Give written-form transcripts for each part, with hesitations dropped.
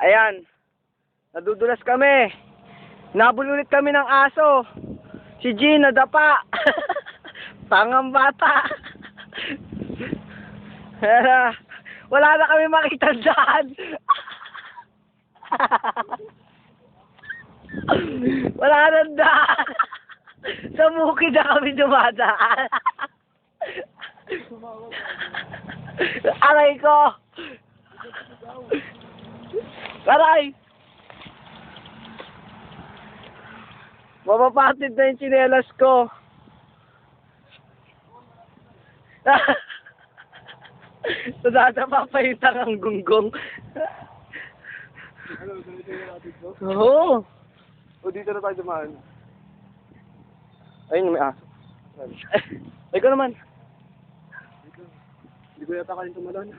Ayan. Nadudulas kami. Nabul ulit kami ng aso. Si Jean nadapa. Tangang bata. Wala na kami makita daan. Wala na daan. Sa bukid na kami dumadaan. Aray ko. Aray. Mapapatid na yung tsinelas ko. Nadadapa pa yung tangang gunggong. Ano, ganito yung natin ko? Oo. O dito na tayo dumaan. Ayun, may aso. Ay ko naman. Hindi ko yata kayo tumalon.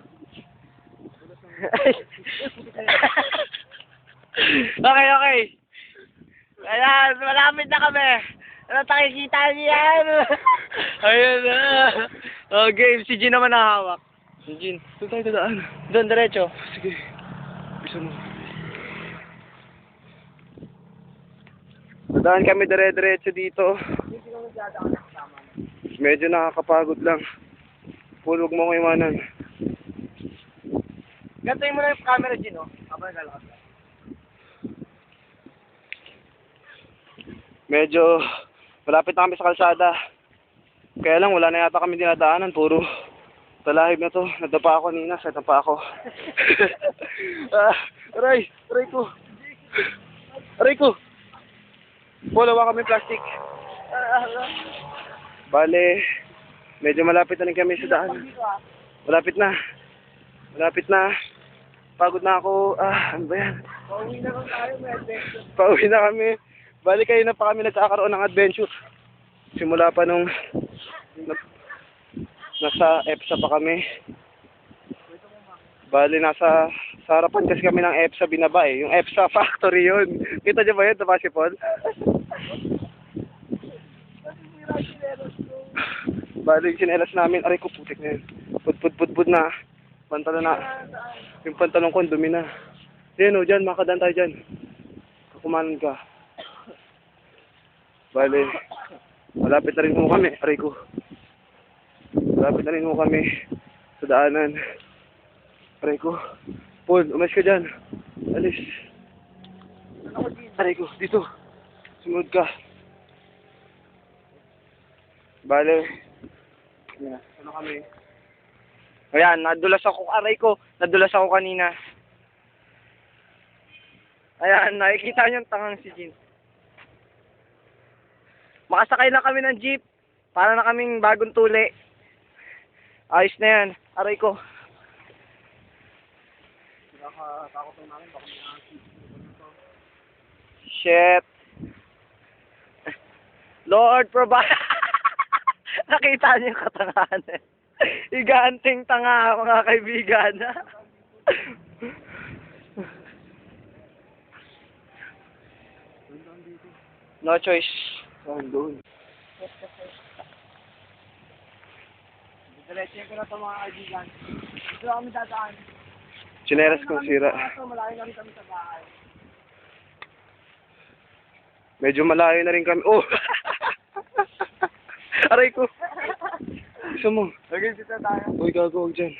Okay, okay. Ayan, malapit na kami. Ano nakikita niyo yan? Ayan na. Okay, si Jean naman nahawak. Si Jean. Doon tayo dadaan. Doon, diretso. Sige. Bisa mo. Dadaan kami dire-diretso dito. Medyo nakakapagod lang. Pulog mo ko iwanan. Gantayin mo na yung camera, Jean, oh. Habang naglalakad ka. Medyo malapit na kami sa kalsada. Kaya lang wala na yata kami dinadaanan. Puro talahib na to. Nadapa ako nina. Sa pa ako. Aray! Aray ko! Aray ko! Pulawa kami plastic. Bale, medyo malapit na rin kami sa daan. Malapit na. Malapit na. Pagod na ako. Ano ba yan? Pauwi na kung tayo, may adventure. Pauwi na kami. Bali kayo na pa kami nagkakaroon ng adventure. Simula pa nung nasa EPSA pa kami. Bali nasa sa harapan kasi kami ng EPSA binaba eh. Yung EPSA factory yun. Kita niyo ba yun? Tapa si Paul? Bali yung sinelas namin. Aray ko putik na yun. Pud na. Pantalon na. Yung pantalon ko dumi na. Yan o, dyan. Makadaan tayo dyan. Kumanan ka. Bale, malapit na rin mo kami. Aray ko. Malapit na rin mo kami sa daanan. Aray ko. Paul, umalis ka dyan. Alis. Aray ko, dito. Sumunod ka. Bale. Yan. Ano kami? Ayan, nadulas ako. Aray ko, nadulas ako kanina. Ayan, nakikita niyo yung tangang si Jean. Makasakay lang kami ng jeep. Para na kaming bagong tuli. Ayos na yan. Aray ko. Nakakatakot lang namin. Baka may Shit. Lord, provide. Nakita niyo yung katangahan eh. Iganting tanga, mga kaibigan. No choice. Saan doon? Diretso ko na ito mga kaibigan. Dito na kami dadaan. Chineras kong sira. Malayo na rin kami sa bahay. Medyo malayo na rin kami. Oh! Aray ko! Gusto mo? Lagay dito tayo. Uy, gago, huwag dyan.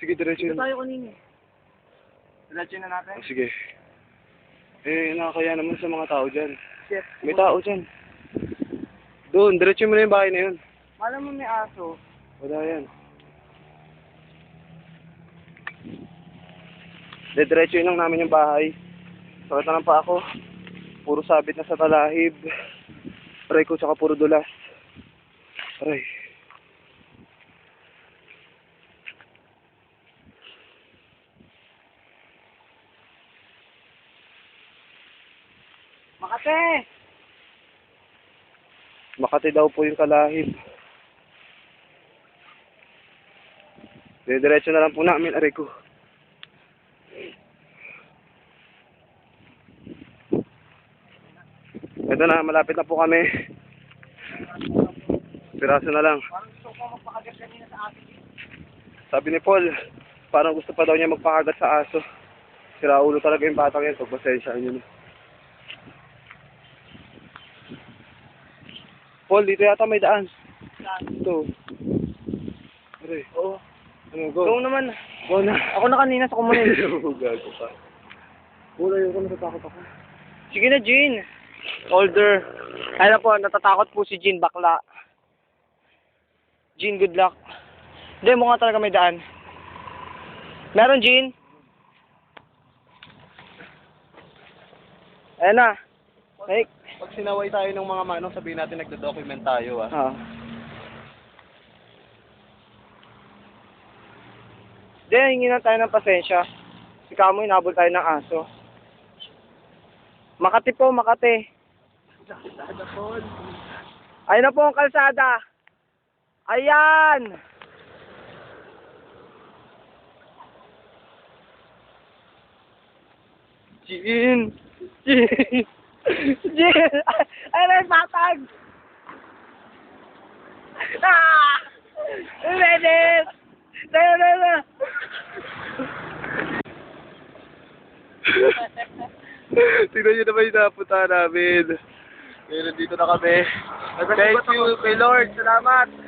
Sige, diretso Dito na. tayo kanina. Diretso na natin. Oh, sige. Eh, nakakaya naman sa mga tao dyan. Shit. May tao dyan. Doon, diretso mo na yung bahay na yun. Alam mo may aso. Wala yan. Diretso lang namin yung bahay. Sakit na lang pa ako. Puro sabit na sa talahib. Aray ko, tsaka puro dulas. Aray. Makate! Makati daw po yung kalahib. Diretso na lang po namin, aray ko. Ito na, malapit na po kami. Piraso na lang. Parang gusto ko magpakagat kanina sa akin. Sabi ni Paul, parang gusto pa daw niya magpakagat sa aso. Sira ulo talaga yung batang yan. Pagpasensyaan yun. Paul, dito yata may daan. Ito. Aray. Oo. Ano, go. Go naman. Go na. Ako na kanina sa kumanin. Gago pa. Paul, ayoko natatakot ako. Sige na, Jean. Older. Kaya po, natatakot po si Jean, bakla. Jean, good luck. Hindi, mukha talaga may daan. Meron, Jean? Ayan na. Hey. Pag sinaway tayo ng mga manong, sabihin natin nagdo-document tayo, ah. Ah. Hindi, hingi na tayo ng pasensya. Si Kamoy, nabol tayo ng aso. Makati po, Makati. Ayun na po ang kalsada. Ayan! Jean! Jean! Jean! Ay, may patag! Ah! Ready! Na! Tignan nyo naman yung napunta namin. Ngayon, nandito na kami. Thank you kay Lord. Salamat.